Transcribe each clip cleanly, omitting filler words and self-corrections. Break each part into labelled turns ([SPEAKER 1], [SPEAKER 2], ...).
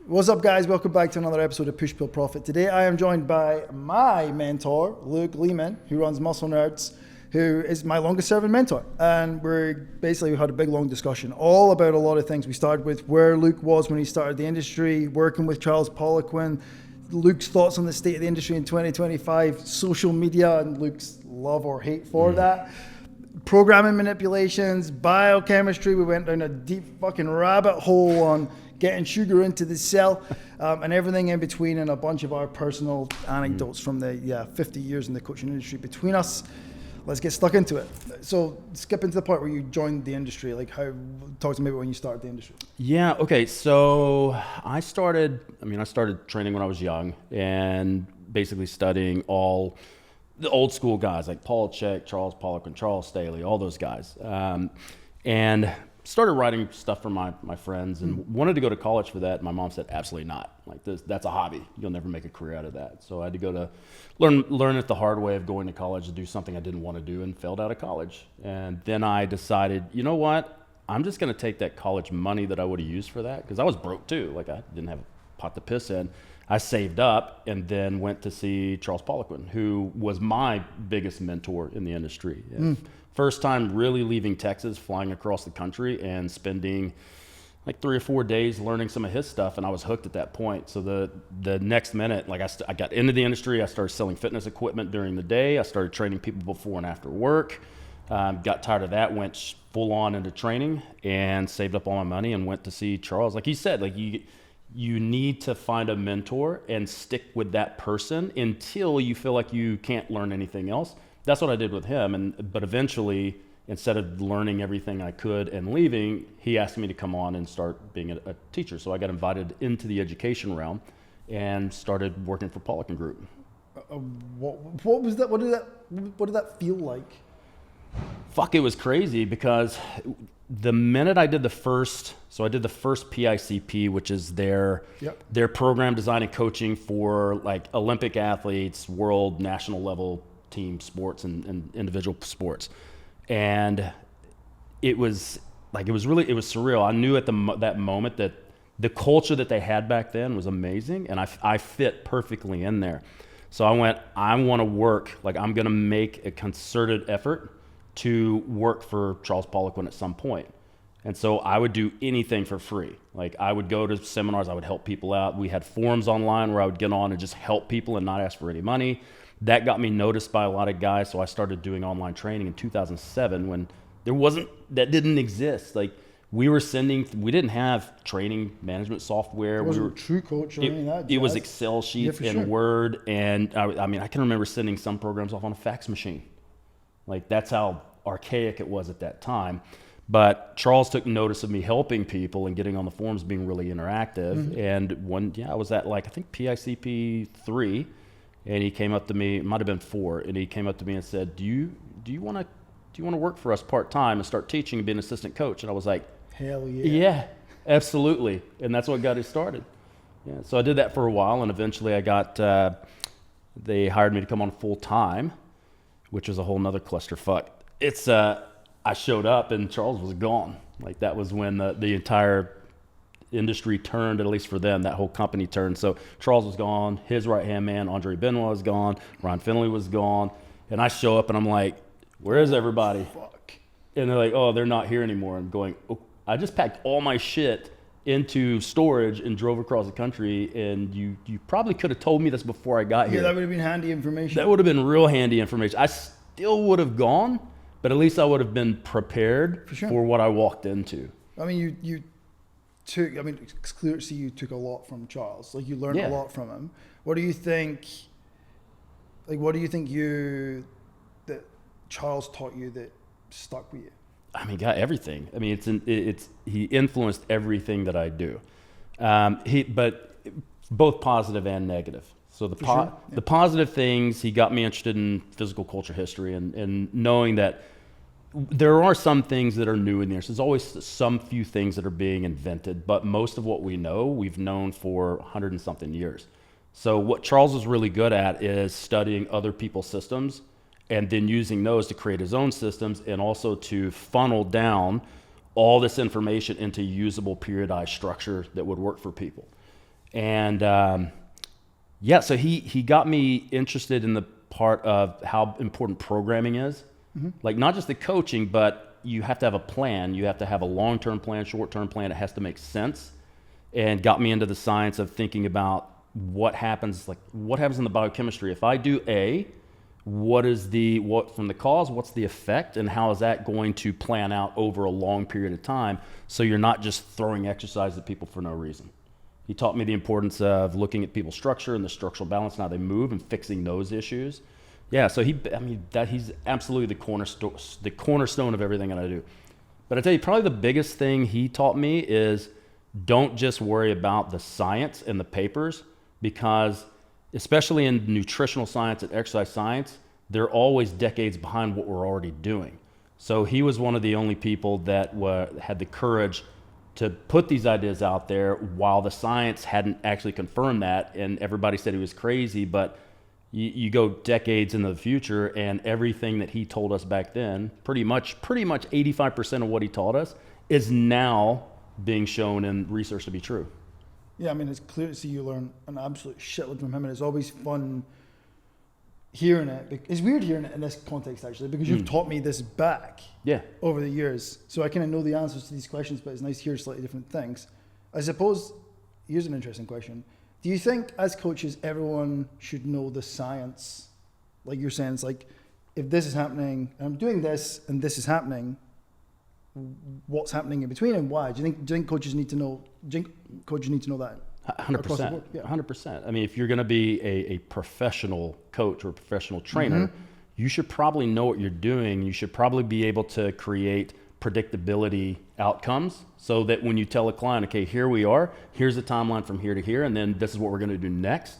[SPEAKER 1] What's up, guys? Welcome back to another episode of Push Pull Profit. Today I am joined by my mentor, Luke Leaman, who runs Muscle Nerds, who is my longest serving mentor. And we had a big long discussion all about a lot of things. We started with where Luke was when he started the industry, working with Charles Poliquin, Luke's thoughts on the state of the industry in 2025, social media and Luke's love or hate for that, programming manipulations, biochemistry. We went down a deep fucking rabbit hole on getting sugar into the cell, and everything in between, and a bunch of our personal anecdotes from the 50 years in the coaching industry between us. Let's get stuck into it. So skipping to the part where you joined the industry, talk to me about when you started the industry.
[SPEAKER 2] Yeah, okay, so I started training when I was young and basically studying all the old school guys like Paul Chek, Charles Poliquin, Charles Staley, all those guys. And started writing stuff for my friends and wanted to go to college for that. My mom said, absolutely not. That's a hobby. You'll never make a career out of that. So I had to go to learn it the hard way of going to college to do something I didn't want to do, and failed out of college. And then I decided, you know what? I'm just going to take that college money that I would have used for that, because I was broke too. I didn't have a pot to piss in. I saved up and then went to see Charles Poliquin, who was my biggest mentor in the industry. First time really leaving Texas, flying across the country and spending 3 or 4 days learning some of his stuff, and I was hooked at that point. So the next minute, I got into the industry. I started selling fitness equipment during the day. I started training people before and after work. Got tired of that, went full on into training, and saved up all my money and went to see Charles. Like he said, you need to find a mentor and stick with that person until you feel like you can't learn anything else. That's what I did with him. But eventually, instead of learning everything I could and leaving, he asked me to come on and start being a teacher. So I got invited into the education realm and started working for Poliquin Group.
[SPEAKER 1] What was that? What did that feel like?
[SPEAKER 2] Fuck, it was crazy, because the minute I did the first PICP, which is their program design and coaching for Olympic athletes, world, national level team sports and individual sports. And it was surreal. I knew at that moment that the culture that they had back then was amazing, and I fit perfectly in there. So I want to work, I'm going to make a concerted effort to work for Charles Poliquin at some point. And so I would do anything for free. I would go to seminars, I would help people out. We had forums online where I would get on and just help people and not ask for any money. That got me noticed by a lot of guys, so I started doing online training in 2007 when that didn't exist. We didn't have training management software.
[SPEAKER 1] It wasn't True Coach or anything like that.
[SPEAKER 2] It was Excel sheets and Word, and I can remember sending some programs off on a fax machine. That's how archaic it was at that time. But Charles took notice of me helping people and getting on the forums, being really interactive. And I was at I think PICP 3. And he came up to me, it might have been 4, and he came up to me and said, do you want to work for us part-time and start teaching and be an assistant coach? And I was like,
[SPEAKER 1] hell yeah.
[SPEAKER 2] Yeah, absolutely. And that's what got it started. Yeah, so I did that for a while, and eventually they hired me to come on full-time, which was a whole nother clusterfuck. I showed up and Charles was gone. That was when the entire industry turned, at least for them. That whole company turned. So Charles was gone, his right-hand man, Andre Benoit, was gone, Ron Finley was gone, and I show up and I'm like, where is everybody?
[SPEAKER 1] Fuck.
[SPEAKER 2] And they're like, oh, they're not here anymore. I'm going, oh, I just packed all my shit into storage and drove across the country, and you probably could have told me this before I got here.
[SPEAKER 1] Yeah, that would have been handy information.
[SPEAKER 2] That would have been real handy information. I still would have gone, but at least I would have been prepared for what I walked into.
[SPEAKER 1] I mean, it's clear to see you took a lot from Charles. You learned a lot from him. What do you think? That Charles taught you that stuck with you?
[SPEAKER 2] Got everything. He influenced everything that I do. But both positive and negative. So the positive things, he got me interested in physical culture history and knowing that there are some things that are new in there. So there's always some few things that are being invented, but most of what we know, we've known for 100 and something years. So what Charles is really good at is studying other people's systems and then using those to create his own systems, and also to funnel down all this information into usable periodized structure that would work for people. And so he got me interested in the part of how important programming is. Like not just the coaching, but you have to have a plan. You have to have a long-term plan, short-term plan. It has to make sense. And got me into the science of thinking about what happens in the biochemistry. If I do A, what from the cause, what's the effect, and how is that going to plan out over a long period of time so you're not just throwing exercise at people for no reason. He taught me the importance of looking at people's structure and the structural balance and how they move and fixing those issues. Yeah, so he's absolutely the cornerstone of everything that I do. But I tell you, probably the biggest thing he taught me is don't just worry about the science and the papers, because especially in nutritional science and exercise science, they're always decades behind what we're already doing. So he was one of the only people that had the courage to put these ideas out there while the science hadn't actually confirmed that, and everybody said he was crazy. But you go decades into the future, and everything that he told us back then, pretty much 85% of what he taught us is now being shown in research to be true.
[SPEAKER 1] Yeah, I mean, it's clear to see you learn an absolute shitload from him, and it's always fun hearing it. It's weird hearing it in this context, actually, because you've taught me this back over the years. So I kind of know the answers to these questions, but it's nice to hear slightly different things. I suppose, here's an interesting question. Do you think, as coaches, everyone should know the science? Like you're saying, it's like, if this is happening, and I'm doing this, and this is happening, what's happening in between and why? Do you think coaches need to know? Do you think coaches need to know that?
[SPEAKER 2] 100%. Yeah. 100%. I mean, if you're going to be a professional coach or a professional trainer, you should probably know what you're doing. You should probably be able to create predictability outcomes so that when you tell a client, okay, here we are, here's the timeline from here to here, and then this is what we're going to do next.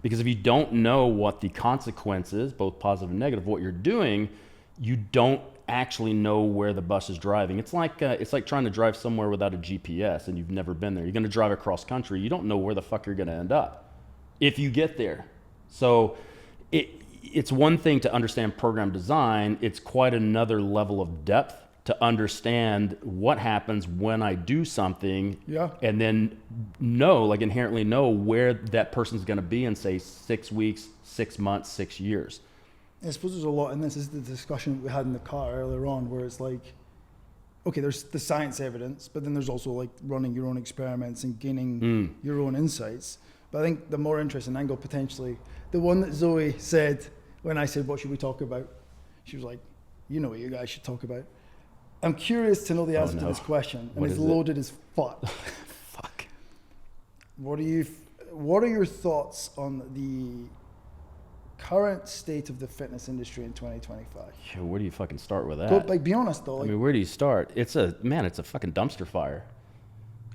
[SPEAKER 2] Because if you don't know what the consequences, both positive and negative, of what you're doing, you don't actually know where the bus is driving. It's like trying to drive somewhere without a GPS and you've never been there. You're going to drive across country. You don't know where the fuck you're going to end up if you get there. So it's one thing to understand program design. It's quite another level of depth to understand what happens when I do something, and then inherently know where that person's going to be in, say, 6 weeks, 6 months, 6 years.
[SPEAKER 1] I suppose there's a lot in this. This is the discussion we had in the car earlier on, where it's like, okay, there's the science evidence, but then there's also like running your own experiments and gaining your own insights. But I think the more interesting angle, potentially, the one that Zoe said when I said, what should we talk about? She was like, you know what you guys should talk about. I'm curious to know the answer to this question, and it's loaded as fuck.
[SPEAKER 2] Fuck.
[SPEAKER 1] What are your thoughts on the current state of the fitness industry in 2025?
[SPEAKER 2] Yeah, where do you fucking start with that?
[SPEAKER 1] But be honest though.
[SPEAKER 2] I mean, where do you start? It's a fucking dumpster fire.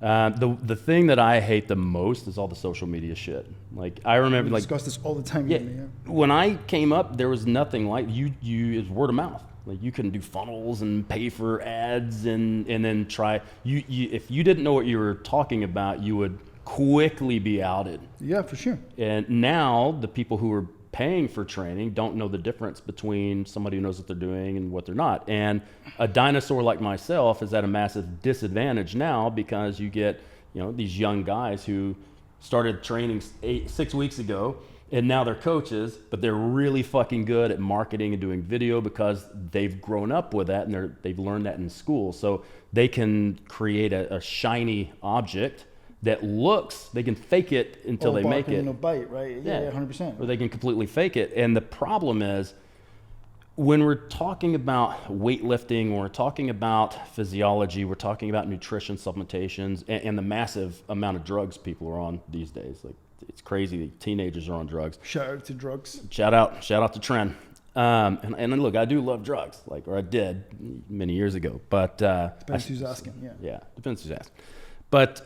[SPEAKER 2] The thing that I hate the most is all the social media shit. Like I remember,
[SPEAKER 1] we discuss this all the time.
[SPEAKER 2] When I came up, there was nothing like it's word of mouth. Like you couldn't do funnels and pay for ads and then try. If you didn't know what you were talking about, you would quickly be outed.
[SPEAKER 1] Yeah, for sure.
[SPEAKER 2] And now the people who are paying for training don't know the difference between somebody who knows what they're doing and what they're not. And a dinosaur like myself is at a massive disadvantage now because you get, these young guys who started training 6 weeks ago and now they're coaches, but they're really fucking good at marketing and doing video because they've grown up with that and they've learned that in school. So they can create a shiny object that they can fake it until they make it.
[SPEAKER 1] No bite, right? Yeah, 100%.
[SPEAKER 2] Or they can completely fake it. And the problem is, when we're talking about weightlifting, when we're talking about physiology, we're talking about nutrition, supplementations, and the massive amount of drugs people are on these days. Like, it's crazy. Teenagers are on drugs.
[SPEAKER 1] Shout out to drugs.
[SPEAKER 2] Shout out to Trent. And look, I do love drugs, or I did many years ago. But
[SPEAKER 1] depends who's asking. Yeah,
[SPEAKER 2] depends who's asking. But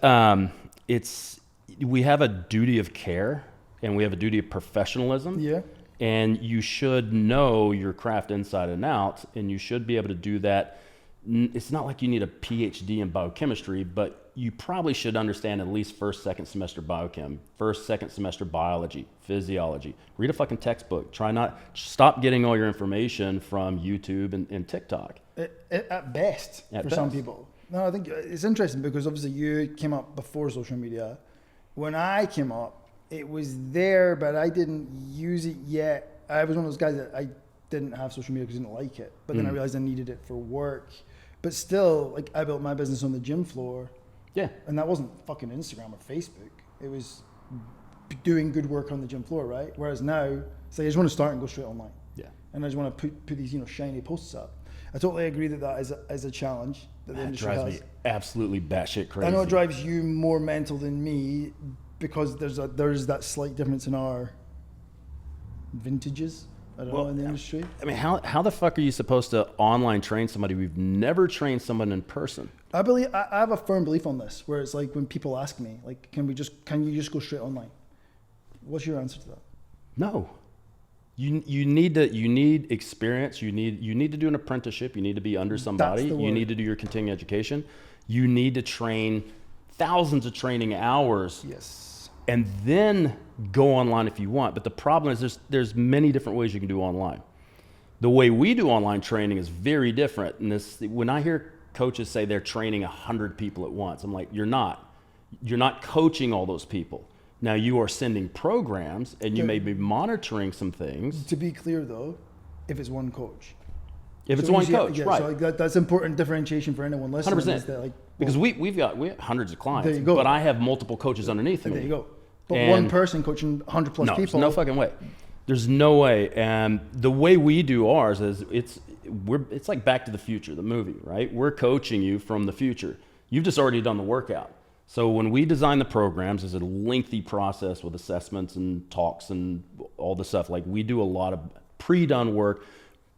[SPEAKER 2] we have a duty of care and we have a duty of professionalism.
[SPEAKER 1] Yeah.
[SPEAKER 2] And you should know your craft inside and out, and you should be able to do that. It's not like you need a PhD in biochemistry, but you probably should understand at least first, second semester biochem, first, second semester biology, physiology. Read a fucking textbook. Stop getting all your information from YouTube and TikTok.
[SPEAKER 1] At best, for some people. No, I think it's interesting because obviously you came up before social media, when I came up, it was there, but I didn't use it yet. I was one of those guys that I didn't have social media because I didn't like it. But then I realized I needed it for work. But still, like, I built my business on the gym floor.
[SPEAKER 2] Yeah.
[SPEAKER 1] And that wasn't fucking Instagram or Facebook. It was doing good work on the gym floor, right? Whereas now, it's like I just want to start and go straight online.
[SPEAKER 2] Yeah.
[SPEAKER 1] And I just want to put these, shiny posts up. I totally agree that is a challenge that the industry
[SPEAKER 2] drives
[SPEAKER 1] has.
[SPEAKER 2] me absolutely batshit crazy.
[SPEAKER 1] I know it drives you more mental than me because there's that slight difference in our vintages. I don't know, in the industry.
[SPEAKER 2] I mean, how the fuck are you supposed to online train somebody? We've never trained someone in person.
[SPEAKER 1] I have a firm belief on this, where it's like when people ask me, like, can you just go straight online? What's your answer to that?
[SPEAKER 2] No. You need experience. You need to do an apprenticeship. You need to be under somebody. You need to do your continuing education. You need to train thousands of training hours.
[SPEAKER 1] Yes.
[SPEAKER 2] And then go online if you want. But the problem is there's many different ways you can do online. The way we do online training is very different. And when I hear coaches say they're training 100 people at once, I'm like, you're not. You're not coaching all those people. Now you are sending programs and you may be monitoring some things.
[SPEAKER 1] To be clear though, if it's one coach.
[SPEAKER 2] If it's one coach, right.
[SPEAKER 1] So like that's important differentiation for anyone listening.
[SPEAKER 2] 100%.
[SPEAKER 1] Is that like,
[SPEAKER 2] because we have hundreds of clients,
[SPEAKER 1] there you go.
[SPEAKER 2] but I have multiple coaches underneath me.
[SPEAKER 1] There you go. But one person coaching 100 plus
[SPEAKER 2] no,
[SPEAKER 1] people.
[SPEAKER 2] There's no fucking way. There's no way. And the way we do ours is it's like Back to the Future, the movie, right? We're coaching you from the future. You've just already done the workout. So when we design the programs, it's a lengthy process with assessments and talks and all the stuff. Like we do a lot of pre-done work,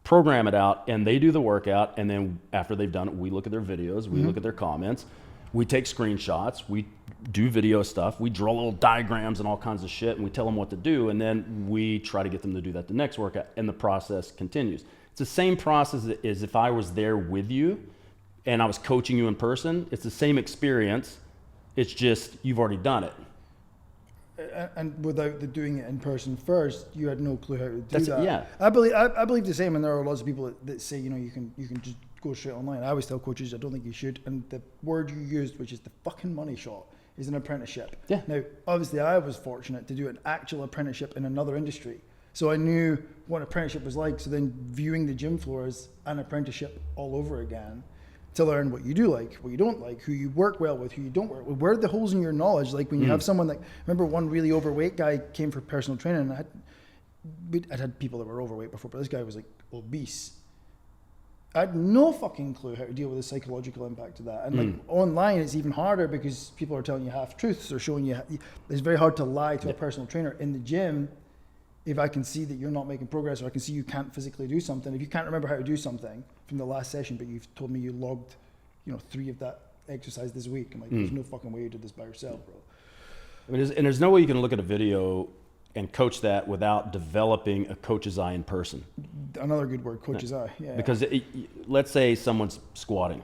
[SPEAKER 2] program it out, and they do the workout. And then after they've done it, we look at their videos, we look at their comments, we take screenshots, we do video stuff, we draw little diagrams and all kinds of shit, and we tell them what to do. And then we try to get them to do that the next workout, and the process continues. It's the same process as if I was there with you and I was coaching you in person. It's the same experience. It's just you've already done it.
[SPEAKER 1] And without doing it in person first, you had no clue how to do that.
[SPEAKER 2] Yeah.
[SPEAKER 1] I believe the same, and there are lots of people that say, you can just go straight online. I always tell coaches, I don't think you should. And the word you used, which is the fucking money shot, is an apprenticeship.
[SPEAKER 2] Yeah.
[SPEAKER 1] Now, obviously, I was fortunate to do an actual apprenticeship in another industry. So I knew what an apprenticeship was like. So then viewing the gym floor as an apprenticeship all over again, to learn what you do like, what you don't like, who you work well with, who you don't work with, where are the holes in your knowledge? Like when you have someone like, remember one really overweight guy came for personal training, and I'd had people that were overweight before, but this guy was like obese. I had no fucking clue how to deal with the psychological impact of that. And like online, it's even harder because people are telling you half truths or showing you, it's very hard to lie to a personal trainer. In the gym, if I can see that you're not making progress, or I can see you can't physically do something, if you can't remember how to do something from the last session, but you've told me you logged, 3 of that exercise this week, I'm like, there's no fucking way you did this by yourself, bro.
[SPEAKER 2] I mean, there's no way you can look at a video and coach that without developing a coach's eye in person.
[SPEAKER 1] Another good word, coach's eye. Yeah.
[SPEAKER 2] Because let's say someone's squatting.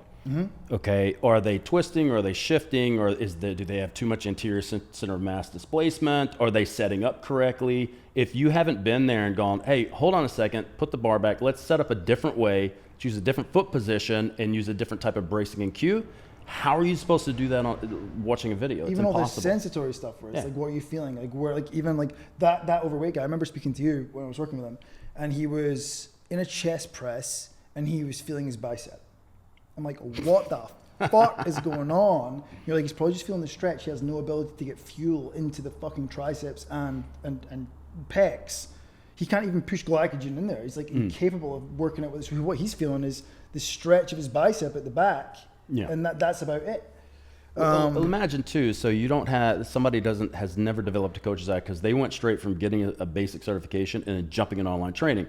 [SPEAKER 2] Okay, are they twisting, or are they shifting, or do they have too much anterior center of mass displacement? Are they setting up correctly? If you haven't been there and gone, hey, hold on a second, put the bar back, let's set up a different way, choose a different foot position, and use a different type of bracing and cue, how are you supposed to do that watching a video?
[SPEAKER 1] Even
[SPEAKER 2] it's
[SPEAKER 1] all the
[SPEAKER 2] impossible.
[SPEAKER 1] sensory stuff where it's like, what are you feeling? Like where, like even like that overweight guy, I remember speaking to you when I was working with him, and he was in a chest press and he was feeling his bicep. I'm like, what the fuck is going on? You're like, he's probably just feeling the stretch. He has no ability to get fuel into the fucking triceps and pecs. He can't even push glycogen in there. He's like incapable of working out with this. What he's feeling is the stretch of his bicep at the back. Yeah. And that's about it.
[SPEAKER 2] Well, imagine too, so you don't have, somebody has never developed a coach's eye because they went straight from getting a basic certification and then jumping in online training.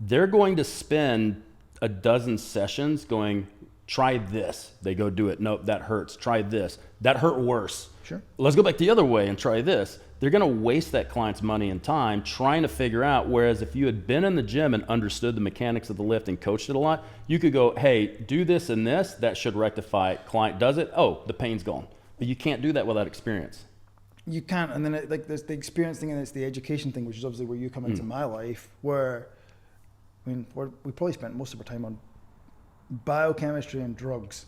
[SPEAKER 2] They're going to spend a dozen sessions going, try this. They go do it. Nope, that hurts. Try this. That hurt worse.
[SPEAKER 1] Sure.
[SPEAKER 2] Let's go back the other way and try this. They're going to waste that client's money and time trying to figure out, whereas if you had been in the gym and understood the mechanics of the lift and coached it a lot, you could go, hey, do this and this. That should rectify it. Client does it. Oh, the pain's gone. But you can't do that without experience.
[SPEAKER 1] You can't. And then there's the experience thing and it's the education thing, which is obviously where you come into my life, where, I mean, we probably spent most of our time on biochemistry and drugs.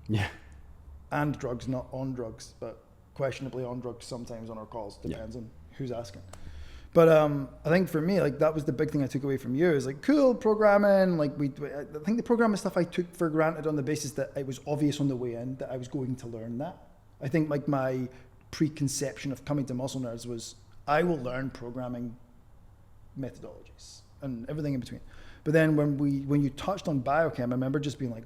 [SPEAKER 2] Yeah.
[SPEAKER 1] And drugs, not on drugs, but questionably on drugs sometimes on our calls. Depends on who's asking. But I think for me, like that was the big thing I took away from you is like cool programming. Like I think the programming stuff I took for granted on the basis that it was obvious on the way in that I was going to learn that. I think like my preconception of coming to Muscle Nerds was I will learn programming methodologies and everything in between. But then when you touched on biochem, I remember just being like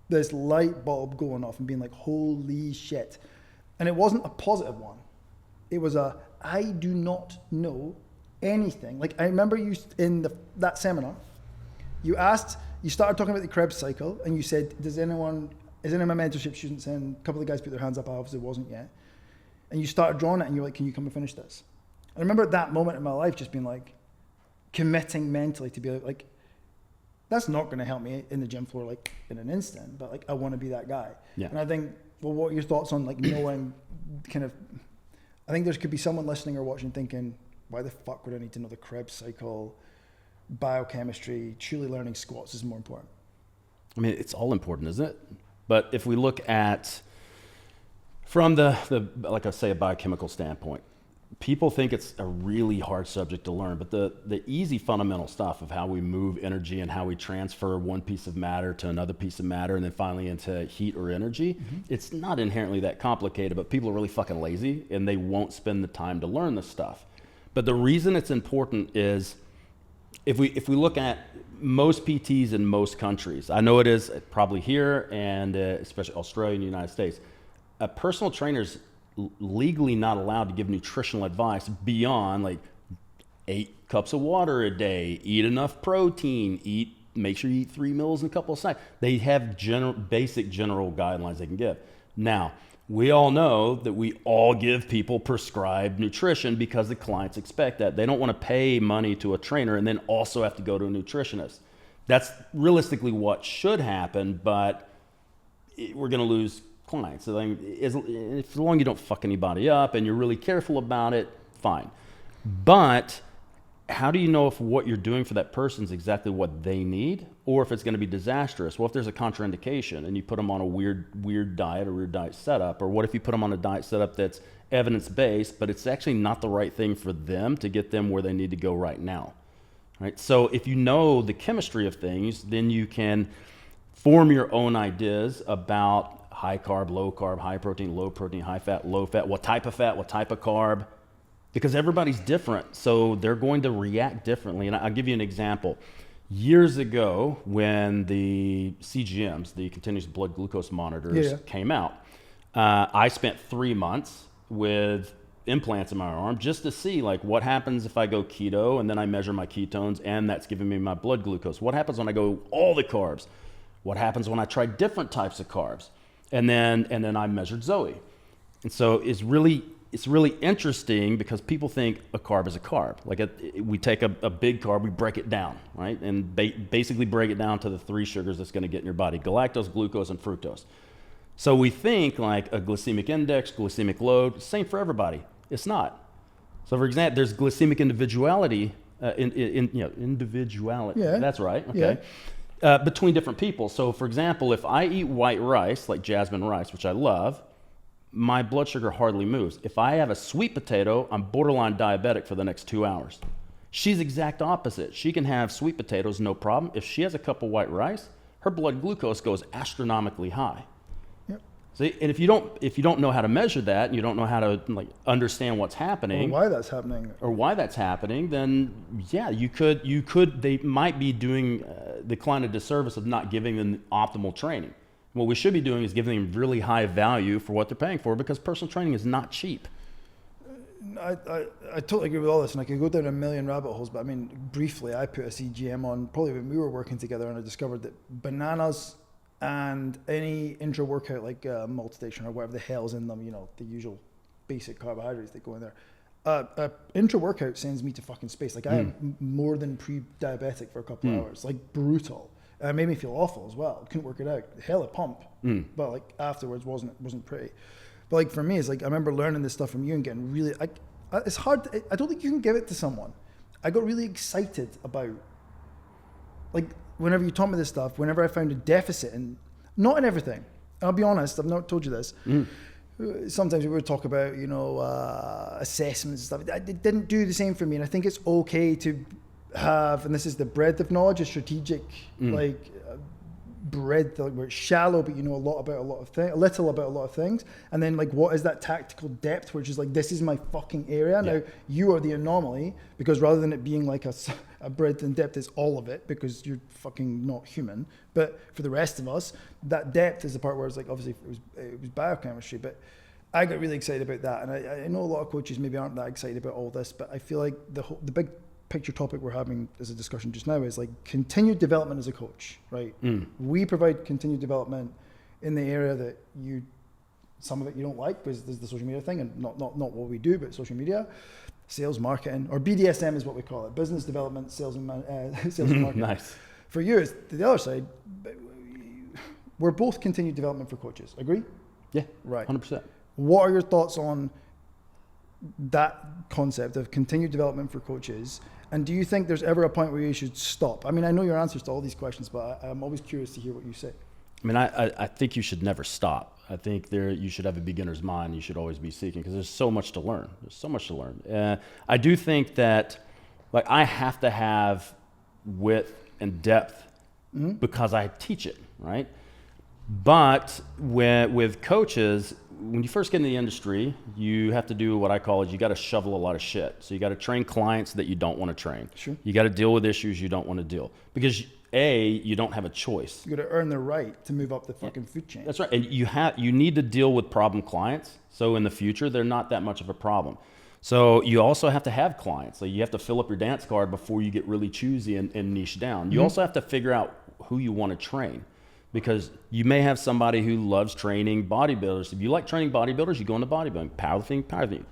[SPEAKER 1] this light bulb going off and being like, holy shit. And it wasn't a positive one. It was I do not know anything. Like I remember you in that seminar, you started talking about the Krebs cycle and you said, is any of my mentorship students in? A couple of guys put their hands up, I obviously wasn't yet. And you started drawing it and you're like, can you come and finish this? I remember at that moment in my life just being like, committing mentally to be like, that's not going to help me in the gym floor like in an instant, but like I want to be that guy. Yeah. And I think, well, what are your thoughts on like knowing kind of, I think there could be someone listening or watching thinking, why the fuck would I need to know the Krebs cycle, biochemistry, truly learning squats is more important?
[SPEAKER 2] I mean, it's all important, isn't it? But if we look at from the like I say, a biochemical standpoint, people think it's a really hard subject to learn, but the easy fundamental stuff of how we move energy and how we transfer one piece of matter to another piece of matter and then finally into heat or energy, it's not inherently that complicated, but people are really fucking lazy and they won't spend the time to learn this stuff. But the reason it's important is if we look at most PTs in most countries, I know it is probably here and especially Australia and the United States, a personal trainer's legally not allowed to give nutritional advice beyond like 8 cups of water a day, eat enough protein, make sure you eat 3 meals and a couple of snacks. They have basic general guidelines they can give. Now, we all know that we all give people prescribed nutrition because the clients expect that. They don't want to pay money to a trainer and then also have to go to a nutritionist. That's realistically what should happen, but we're going to lose clients. So as long as you don't fuck anybody up and you're really careful about it, fine. But how do you know if what you're doing for that person is exactly what they need or if it's going to be disastrous? Well, if there's a contraindication and you put them on a weird diet or weird diet setup, or what if you put them on a diet setup that's evidence-based, but it's actually not the right thing for them to get them where they need to go right now, right? So if you know the chemistry of things, then you can form your own ideas about high carb, low carb, high protein, low protein, high fat, low fat, what type of carb, because everybody's different. So they're going to react differently. And I'll give you an example. Years ago, when the CGMs, the continuous blood glucose monitors came out, I spent 3 months with implants in my arm just to see like what happens if I go keto and then I measure my ketones and that's giving me my blood glucose. What happens when I go all the carbs? What happens when I try different types of carbs? And then I measured Zoe. And so it's really interesting because people think a carb is a carb. Like we take a big carb, we break it down, right? And basically break it down to the 3 sugars that's going to get in your body: galactose, glucose, and fructose. So we think like a glycemic index, glycemic load, same for everybody. It's not. So for example, there's glycemic individuality, individuality. Yeah. That's right. Okay. Yeah. Between different people. So for example, if I eat white rice, like jasmine rice, which I love, my blood sugar hardly moves. If I have a sweet potato, I'm borderline diabetic for the next 2 hours. She's exact opposite. She can have sweet potatoes, no problem. If she has a cup of white rice, her blood glucose goes astronomically high. Yep. See, and if you don't know how to measure that, and you don't know how to like understand what's happening,
[SPEAKER 1] or why that's happening, then yeah, they might be doing the client a disservice of not giving them optimal training. What we should be doing is giving them really high value for what they're paying for, because personal training is not cheap. I totally agree with all this, and I could go down a million rabbit holes, but I mean, briefly, I put a CGM on probably when we were working together, and I discovered that bananas and any intra-workout like maltodextrin or whatever the hell's in them, the usual basic carbohydrates that go in there. Intra-workout sends me to fucking space. Like I am more than pre-diabetic for a couple of hours, like brutal. It made me feel awful as well. Couldn't work it out. Hell, a pump, but like afterwards wasn't pretty. But like for me, it's like I remember learning this stuff from you and getting really. It's hard. I don't think you can give it to someone. I got really excited about like whenever you taught me this stuff. Whenever I found a deficit, and not in everything. I'll be honest. I've not told you this. sometimes we would talk about, assessments and stuff. It didn't do the same for me. And I think it's okay to have, and this is the breadth of knowledge, a strategic, breadth, like where it's shallow, but you know a little about a lot of things. And then like, what is that tactical depth, which is like, this is my fucking area.
[SPEAKER 2] Yeah.
[SPEAKER 1] Now you are the anomaly, because rather than it being like a breadth and depth is all of it, because you're fucking not human. But for the rest of us, that depth is the part where it's like, obviously it was biochemistry, but I got really excited about that. And I know a lot of coaches maybe aren't that excited about all this, but I feel like the big picture topic we're having as a discussion just now is like continued development as a coach, right? We provide continued development in the area that some of it you don't like, because there's the social media thing, and not what we do, but social media, sales, marketing, or BDSM is what we call it, business development, sales and marketing.
[SPEAKER 2] Nice.
[SPEAKER 1] For you, it's the other side. We're both continued development for coaches. Agree?
[SPEAKER 2] Yeah,
[SPEAKER 1] right.
[SPEAKER 2] 100%.
[SPEAKER 1] What are your thoughts on that concept of continued development for coaches? And do you think there's ever a point where you should stop? I mean, I know your answers to all these questions, but I'm always curious to hear what you say.
[SPEAKER 2] I mean, I think you should never stop. I think you should have a beginner's mind. You should always be seeking, because there's so much to learn. There's so much to learn. I do think that, like, I have to have width and depth because I teach it, right? But with coaches, when you first get in the industry, you have to do what I call is you got to shovel a lot of shit. So you got to train clients that you don't want to train.
[SPEAKER 1] Sure.
[SPEAKER 2] You got to deal with issues you don't want to deal, because you don't have a choice.
[SPEAKER 1] You got to earn the right to move up the fucking food chain.
[SPEAKER 2] That's right. And you need to deal with problem clients. So in the future, they're not that much of a problem. So you also have to have clients. So you have to fill up your dance card before you get really choosy and niche down. You also have to figure out who you want to train, because you may have somebody who loves training bodybuilders. If you like training bodybuilders, you go into bodybuilding, powerlifting,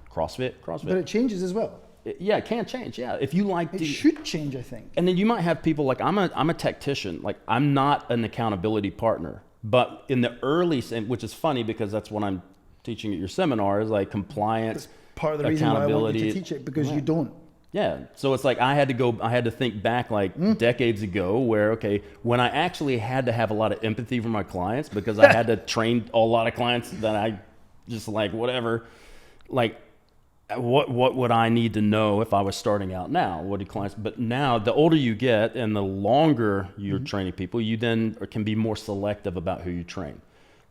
[SPEAKER 2] CrossFit.
[SPEAKER 1] But it changes as well.
[SPEAKER 2] It can change. Yeah, if you like,
[SPEAKER 1] it should change, I think.
[SPEAKER 2] And then you might have people like I'm a tactician. Like, I'm not an accountability partner. But in the early, which is funny because that's what I'm teaching at your seminar, is like compliance.
[SPEAKER 1] That's part of the reason why I want you to teach it, because you don't.
[SPEAKER 2] Yeah. So it's like I had to think back like decades ago where, okay, when I actually had to have a lot of empathy for my clients, because I had to train a lot of clients that I just like, whatever, like what would I need to know if I was starting out now? What do clients, but now the older you get and the longer you're training people, you then can be more selective about who you train.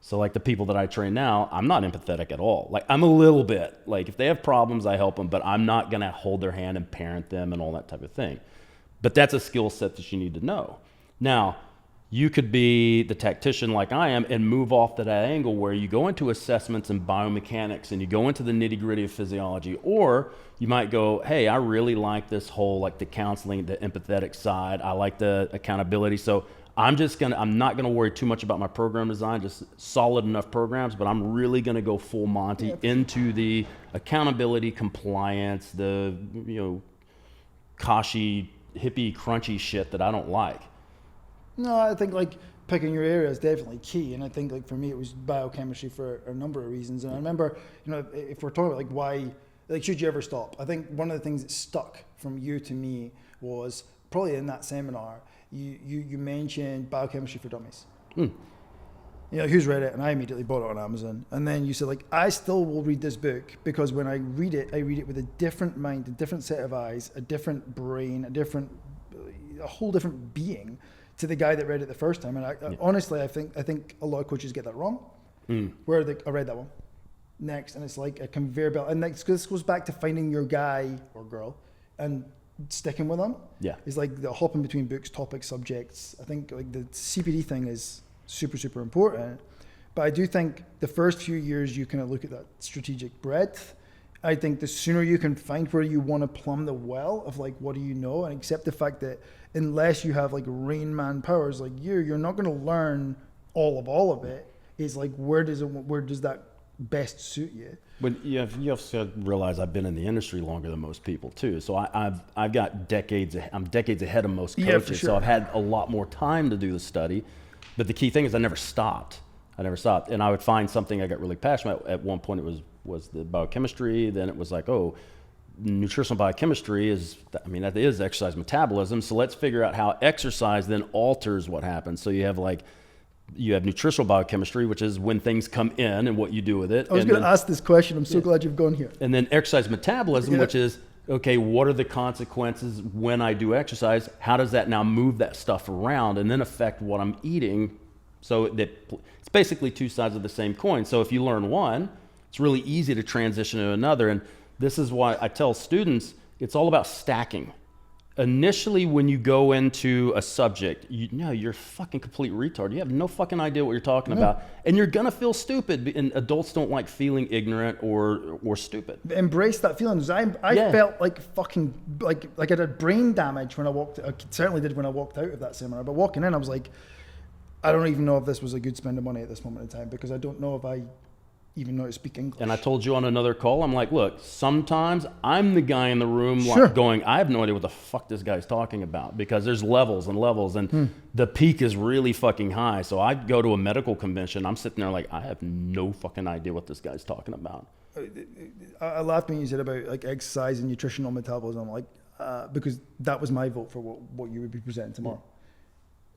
[SPEAKER 2] So like the people that I train now, I'm not empathetic at all. Like, I'm a little bit, like if they have problems, I help them, but I'm not going to hold their hand and parent them and all that type of thing. But that's a skill set that you need to know. Now, you could be the tactician like I am and move off to that angle where you go into assessments and biomechanics and you go into the nitty gritty of physiology, or you might go, hey, I really like this whole, like the counseling, the empathetic side. I like the accountability. So I'm not going to worry too much about my program design, just solid enough programs, but I'm really going to go full Monty into the accountability, compliance, the, Kashi, hippie, crunchy shit that I don't like.
[SPEAKER 1] No, I think like picking your area is definitely key. And I think like for me, it was biochemistry for a number of reasons. And I remember, if we're talking about like why, like, should you ever stop? I think one of the things that stuck from you to me was probably in that seminar, you mentioned Biochemistry for Dummies. Who's read it? And I immediately bought it on Amazon. And then you said, like, I still will read this book, because when I read it with a different mind, a different set of eyes, a different brain, a whole different being to the guy that read it the first time. And honestly, I think a lot of coaches get that wrong. Where I read that one next, and it's like a conveyor belt. And this goes back to finding your guy or girl and sticking with them. It's like the hopping between books, topics, subjects. I think like the CPD thing is super, super important. But I do think the first few years you kind of look at that strategic breadth. I think the sooner you can find where you want to plumb the well of like, what do you know, and accept the fact that unless you have like Rain Man powers like you're not going to learn all of it. It's like, where does that best suit you?
[SPEAKER 2] But you have to realize I've been in the industry longer than most people too. So I've got decades. I'm decades ahead of most coaches.
[SPEAKER 1] For sure.
[SPEAKER 2] So I've had a lot more time to do the study. But the key thing is I never stopped. And I would find something I got really passionate about. At one point it was the biochemistry. Then it was like, nutritional biochemistry that is exercise metabolism. So let's figure out how exercise then alters what happens. So you have like you have nutritional biochemistry, which is when things come in and what you do with it.
[SPEAKER 1] I was going to ask this question. I'm so glad you've gone here.
[SPEAKER 2] And then exercise metabolism, which is, okay, what are the consequences when I do exercise? How does that now move that stuff around and then affect what I'm eating? So that it's basically two sides of the same coin. So if you learn one, it's really easy to transition to another. And this is why I tell students, it's all about stacking. Initially, when you go into a subject, you're a fucking complete retard. You have no fucking idea what you're talking about. And you're going to feel stupid. And adults don't like feeling ignorant or stupid.
[SPEAKER 1] Embrace that feeling. I felt like fucking, like I had brain damage when I walked, I certainly did when I walked out of that seminar. But walking in, I was like, I don't even know if this was a good spend of money at this moment in time, because I don't know if I even know how to speak English.
[SPEAKER 2] And I told you on another call, I'm like, look, sometimes I'm the guy in the room like going, I have no idea what the fuck this guy's talking about, because there's levels and levels, and the peak is really fucking high. So I go to a medical convention, I'm sitting there like, I have no fucking idea what this guy's talking about.
[SPEAKER 1] I laughed when you said about like exercise and nutritional metabolism, like because that was my vote for what you would be presenting tomorrow.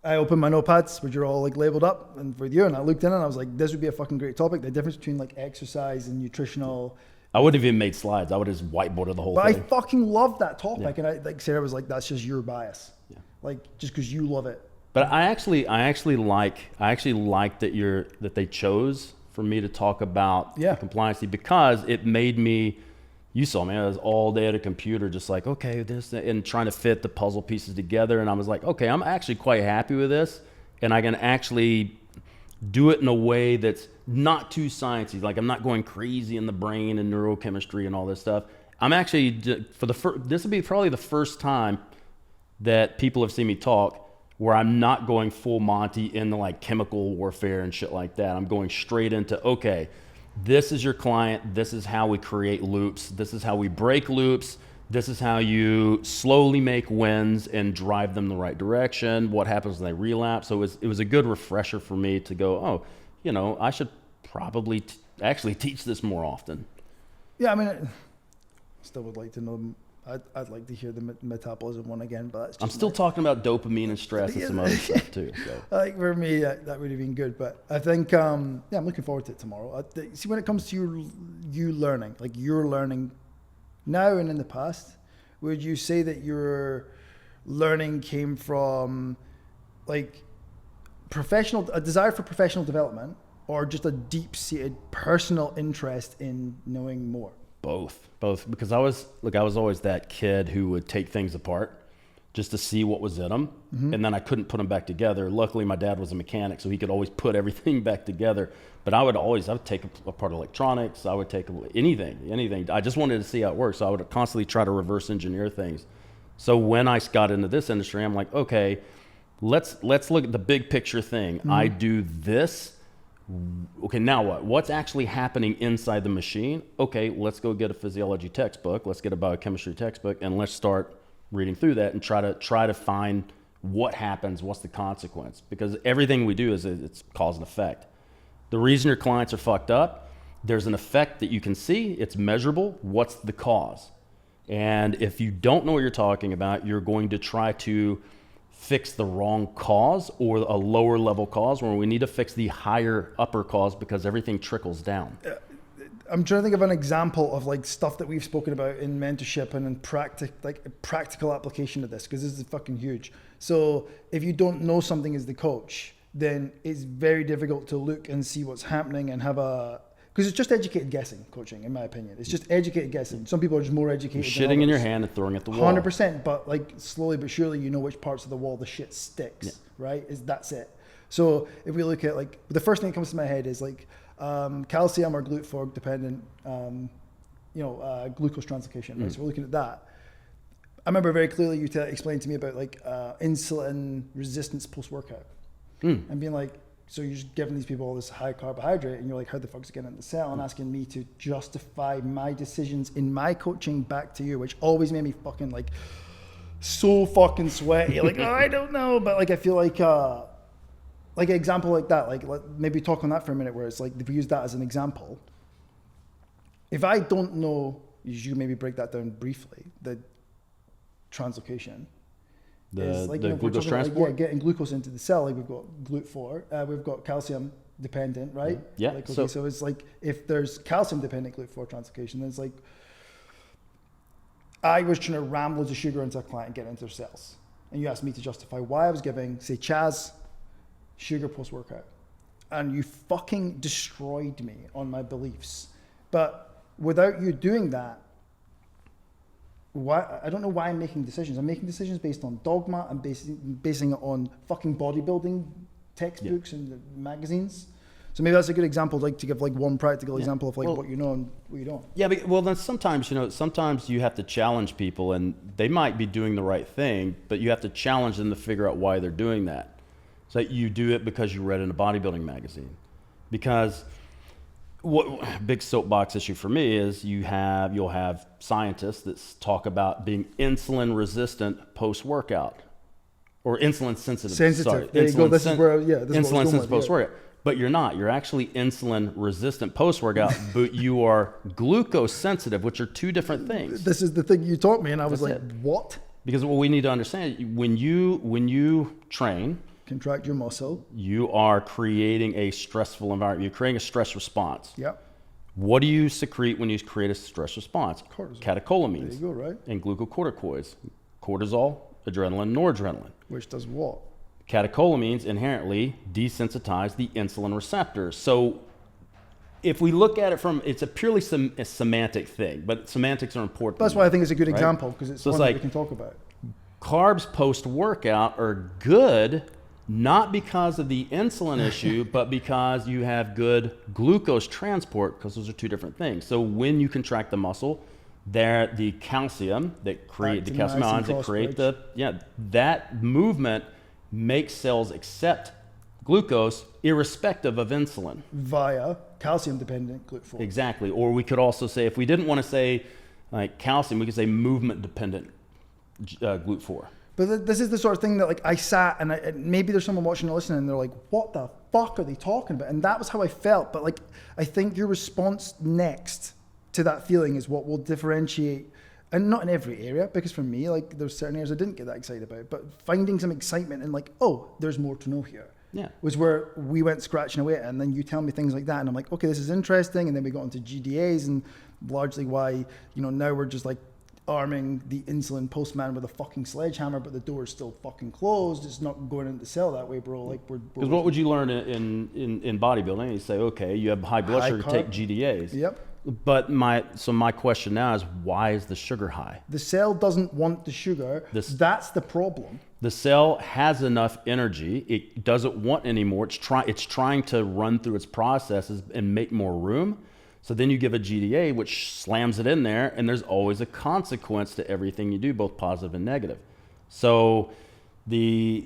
[SPEAKER 1] I opened my notepads, which are all like labeled up, and for you, and I looked in and I was like, this would be a fucking great topic. The difference between like exercise and nutritional.
[SPEAKER 2] I wouldn't have even made slides. I would have just whiteboarded the whole thing.
[SPEAKER 1] But I fucking love that topic, and I like Sarah was like, that's just your bias, like just because you love it.
[SPEAKER 2] But I actually like that they chose for me to talk about compliancy, because it made me. You saw me, I was all day at a computer just like, okay, this, and trying to fit the puzzle pieces together. And I was like, okay, I'm actually quite happy with this. And I can actually do it in a way that's not too sciencey. Like I'm not going crazy in the brain and neurochemistry and all this stuff. I'm actually, this will be probably the first time that people have seen me talk where I'm not going full Monty into like chemical warfare and shit like that. I'm going straight into, okay, this is your client. This is how we create loops. This is how we break loops. This is how you slowly make wins and drive them the right direction. What happens when they relapse? So it was a good refresher for me to go, oh, I should probably actually teach this more often.
[SPEAKER 1] Yeah, I mean, I still would like to know. I'd like to hear the metabolism one again, but that's just
[SPEAKER 2] I'm still talking about dopamine and stress and some other stuff too. So.
[SPEAKER 1] Like for me, that would have been good, but I think I'm looking forward to it tomorrow. See, when it comes to you learning, like you're learning now and in the past, would you say that your learning came from like a desire for professional development, or just a deep-seated personal interest in knowing more?
[SPEAKER 2] Both, because I was always that kid who would take things apart just to see what was in them, and then I couldn't put them back together. Luckily, my dad was a mechanic, so he could always put everything back together. But I would take apart electronics. I would take anything. I just wanted to see how it works, so I would constantly try to reverse engineer things. So when I got into this industry, I'm like, okay, let's look at the big picture thing. I do this. Okay, now what? What's actually happening inside the machine? Okay, let's go get a physiology textbook. Let's get a biochemistry textbook, and let's start reading through that and try to find what happens, what's the consequence. Because everything we do it's cause and effect. The reason your clients are fucked up, there's an effect that you can see, it's measurable. What's the cause? And if you don't know what you're talking about, you're going to try to fix the wrong cause or a lower level cause, where we need to fix the upper cause, because everything trickles down.
[SPEAKER 1] I'm trying to think of an example of like stuff that we've spoken about in mentorship and in practical application of this, because this is fucking huge. So if you don't know something as the coach, then it's very difficult to look and see what's happening and because it's just educated guessing, coaching, in my opinion. It's just educated guessing. Some people are just more educated.
[SPEAKER 2] You're shitting in your hand and throwing at the wall.
[SPEAKER 1] 100%, but like slowly but surely, you know which parts of the wall the shit sticks, right? That's it. So if we look at like, the first thing that comes to my head is like calcium or GLUT4 dependent, glucose translocation, right? So we're looking at that. I remember very clearly you explained to me about like insulin resistance post-workout and being like, so you're just giving these people all this high carbohydrate, and you're like, how the fuck's it getting in the cell? And asking me to justify my decisions in my coaching back to you, which always made me fucking like so fucking sweaty. Like, I don't know, but like I feel like an example like that, like maybe talk on that for a minute, where it's like if we use that as an example. If I don't know, you maybe break that down briefly, the translocation. is like,
[SPEAKER 2] the
[SPEAKER 1] if we're
[SPEAKER 2] glucose
[SPEAKER 1] talking about,
[SPEAKER 2] transport.
[SPEAKER 1] getting glucose into the cell, like we've got GLUT4, we've got calcium dependent, right?
[SPEAKER 2] Yeah.
[SPEAKER 1] Like, okay, so it's like if there's calcium dependent GLUT4 translocation, then it's like I was trying to ram loads of sugar into a client and get it into their cells. And you asked me to justify why I was giving, say, Chaz, sugar post-workout. And you fucking destroyed me on my beliefs. But without you doing that, why? I don't know why I'm making decisions. I'm making decisions based on dogma. I'm basing it on fucking bodybuilding textbooks and magazines. So maybe that's a good example, like to give like one practical example of like what you know and what you don't.
[SPEAKER 2] Yeah, well then sometimes you have to challenge people, and they might be doing the right thing, but you have to challenge them to figure out why they're doing that. So you do it because you read in a bodybuilding magazine. Because what big soapbox issue for me is you'll have scientists that talk about being insulin resistant post workout or insulin sensitive. Sorry,
[SPEAKER 1] there you go. This is where
[SPEAKER 2] insulin sensitive post workout. But you're not. You're actually insulin resistant post workout, but you are glucose sensitive, which are two different things.
[SPEAKER 1] This is the thing you taught me, and I was like, what?
[SPEAKER 2] Because what we need to understand, when you train,
[SPEAKER 1] contract your muscle,
[SPEAKER 2] you are creating a stressful environment. You're creating a stress response.
[SPEAKER 1] Yep.
[SPEAKER 2] What do you secrete when you create a stress response?
[SPEAKER 1] Cortisol.
[SPEAKER 2] Catecholamines.
[SPEAKER 1] There you go, right?
[SPEAKER 2] And glucocorticoids. Cortisol, adrenaline, noradrenaline.
[SPEAKER 1] Which does what?
[SPEAKER 2] Catecholamines inherently desensitize the insulin receptors. So if we look at it it's a purely a semantic thing, but semantics are important.
[SPEAKER 1] That's why I think it's a good example, because it's one that we can talk about.
[SPEAKER 2] Carbs post-workout are good, not because of the insulin issue, but because you have good glucose transport, because those are two different things. So when you contract the muscle, the calcium that create the calcium ions that create that movement makes cells accept glucose irrespective of insulin.
[SPEAKER 1] Via calcium-dependent GLUT4.
[SPEAKER 2] Exactly. Or we could also say, if we didn't want to say like calcium, we could say movement-dependent GLUT4.
[SPEAKER 1] But this is the sort of thing that like I sat and maybe there's someone watching or listening and they're like, what the fuck are they talking about? And that was how I felt. But like, I think your response next to that feeling is what will differentiate. And not in every area, because for me, like there's certain areas I didn't get that excited about, but finding some excitement and like, oh, there's more to know here.
[SPEAKER 2] Yeah.
[SPEAKER 1] Was where we went scratching away, and then you tell me things like that, and I'm like, okay, this is interesting. And then we got into GDAs, and largely why, now we're just like arming the insulin postman with a fucking sledgehammer, but the door is still fucking closed. It's not going into the cell that way, bro. Like
[SPEAKER 2] because what would you learn in bodybuilding? You say, okay, you have high blood sugar, take GDAs.
[SPEAKER 1] Yep.
[SPEAKER 2] But my question now is, why is the sugar high?
[SPEAKER 1] The cell doesn't want the sugar. That's the problem.
[SPEAKER 2] The cell has enough energy. It doesn't want any more. It's trying to run through its processes and make more room. So then you give a GDA, which slams it in there, and there's always a consequence to everything you do, both positive and negative. So if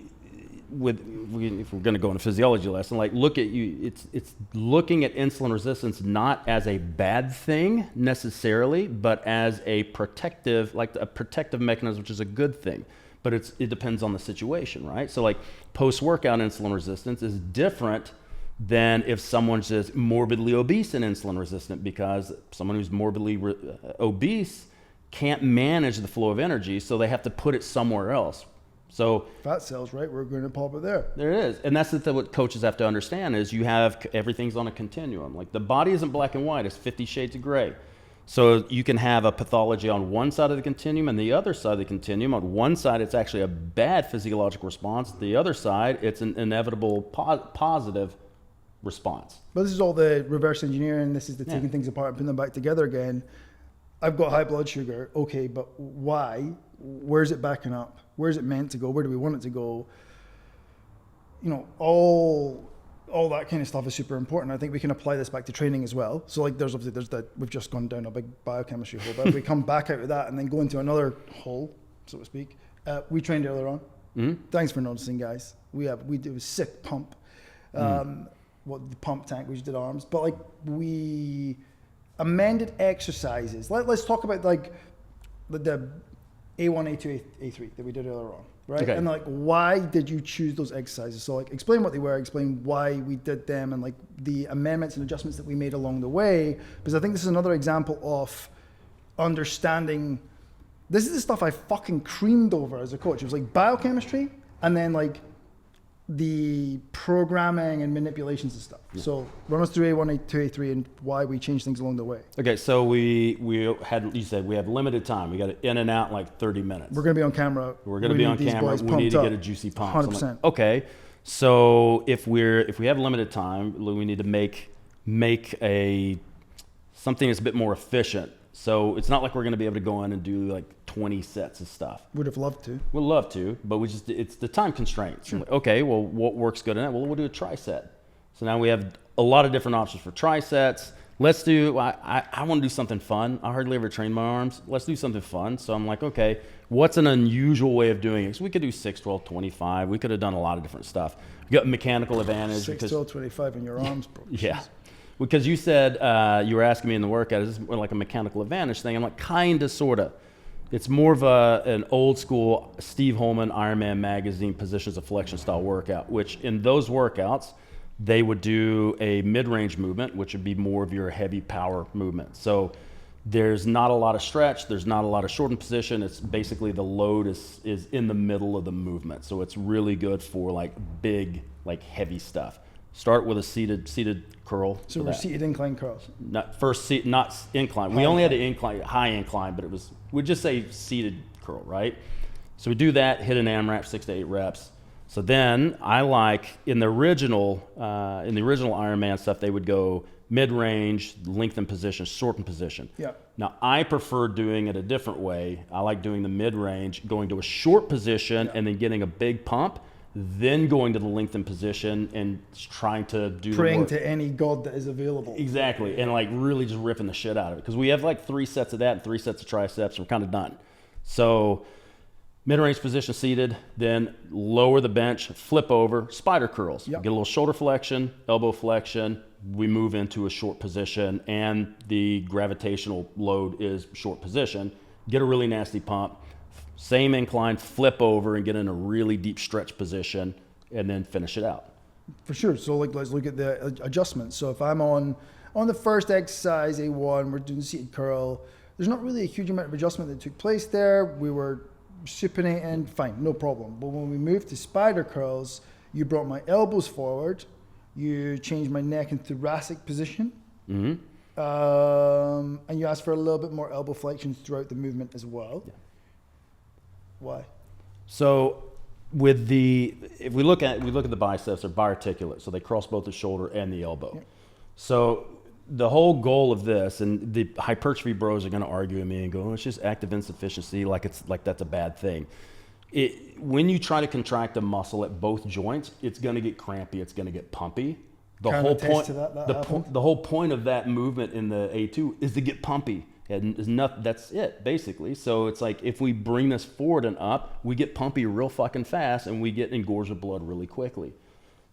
[SPEAKER 2] we're going to go on a physiology lesson, like it's looking at insulin resistance not as a bad thing necessarily, but as a protective mechanism, which is a good thing. But it depends on the situation, right? So like post-workout insulin resistance is different than if someone's just morbidly obese and insulin resistant, because someone who's morbidly obese can't manage the flow of energy, so they have to put it somewhere else. So
[SPEAKER 1] fat cells, right? We're going to pop it there.
[SPEAKER 2] There it is. And that's what coaches have to understand is everything's on a continuum. Like the body isn't black and white, it's 50 shades of gray. So you can have a pathology on one side of the continuum and the other side of the continuum. On one side, it's actually a bad physiological response. The other side, it's an inevitable positive response.
[SPEAKER 1] But this is all the reverse engineering. This is the taking things apart and putting them back together again. I've got high blood sugar. Okay, but why? Where's it backing up? Where's it meant to go? Where do we want it to go? All that kind of stuff is super important. I think we can apply this back to training as well. So like there's that we've just gone down a big biochemistry hole, but if we come back out of that and then go into another hole, so to speak, we trained earlier on. Mm-hmm. Thanks for noticing, guys. We do a sick pump. The pump tank, we just did arms, but like we amended exercises. Let's talk about like the A1, A2, A3 that we did earlier on, right?
[SPEAKER 2] Okay.
[SPEAKER 1] And like, why did you choose those exercises? So like, explain what they were, explain why we did them, and like the amendments and adjustments that we made along the way. Because I think this is another example of understanding This is the stuff I fucking creamed over as a coach. It was like biochemistry and then like the programming and manipulations and stuff. Yeah. So run us through A1, A2, A3 and why we changed things along the way.
[SPEAKER 2] Okay, so we had, you said we have limited time. We got it in and out in like 30 minutes.
[SPEAKER 1] We're going to be on camera.
[SPEAKER 2] We're going to be on camera. We need to get a juicy pump.
[SPEAKER 1] 100%.
[SPEAKER 2] So like, okay, so if we have limited time, we need to make something that's a bit more efficient. So it's not like we're going to be able to go in and do like 20 sets of stuff.
[SPEAKER 1] Would have loved to.
[SPEAKER 2] We'd love to, but it's the time constraints. Sure. Like, okay, well, what works good in that? Well, we'll do a tri-set. So now we have a lot of different options for tri-sets. Let's do, I want to do something fun. I hardly ever train my arms. Let's do something fun. So I'm like, okay, what's an unusual way of doing it? So we could do 6, 12, 25. We could have done a lot of different stuff. We got mechanical advantage.
[SPEAKER 1] 6, 12, 25 in your arms, bro.
[SPEAKER 2] Yeah. Because you said, you were asking me in the workout, is this like a mechanical advantage thing? I'm like, kinda, sorta. It's more of an old school Steve Holman Ironman magazine positions of flexion style workout, which in those workouts, they would do a mid-range movement, which would be more of your heavy power movement. So there's not a lot of stretch, there's not a lot of shortened position. It's basically the load is in the middle of the movement. So it's really good for like big, like heavy stuff. Start with a seated curl.
[SPEAKER 1] So we're seated incline curls.
[SPEAKER 2] Not incline. We only had an incline, high incline, but we'd just say seated curl, right? So we do that, hit an AMRAP, 6 to 8 reps. So then I like in the original Ironman stuff, they would go mid-range, lengthen position, shorten position.
[SPEAKER 1] Yeah.
[SPEAKER 2] Now I prefer doing it a different way. I like doing the mid-range, going to a short position, and then getting a big pump, then going to the lengthened position and trying to do
[SPEAKER 1] praying to any god that is available.
[SPEAKER 2] Exactly, and like really just ripping the shit out of it because we have like 3 sets of that and 3 sets of triceps. And we're kind of done. So mid-range position seated, then lower the bench, flip over, spider curls. Yep. Get a little shoulder flexion, elbow flexion. We move into a short position, and the gravitational load is short position. Get a really nasty pump. Same incline, flip over and get in a really deep stretch position and then finish it out.
[SPEAKER 1] For sure. So like, let's look at the adjustments. So if I'm on the first exercise, A1, we're doing seated curl. There's not really a huge amount of adjustment that took place there. We were supinating, fine, no problem. But when we moved to spider curls, you brought my elbows forward. You changed my neck and thoracic position. Mm-hmm. And you asked for a little bit more elbow flexion throughout the movement as well. Yeah. Why?
[SPEAKER 2] So if we look at the biceps, they're biarticulate, so they cross both the shoulder and the elbow. Yeah. So the whole goal of this, and the hypertrophy bros are going to argue with me and go, oh, it's just active insufficiency, like that's a bad thing. When you try to contract a muscle at both joints, it's going to get crampy, it's going to get pumpy. The whole point of that movement in the A2 is to get pumpy. And that's it, basically. So it's like if we bring this forward and up, we get pumpy real fucking fast and we get engorged with blood really quickly.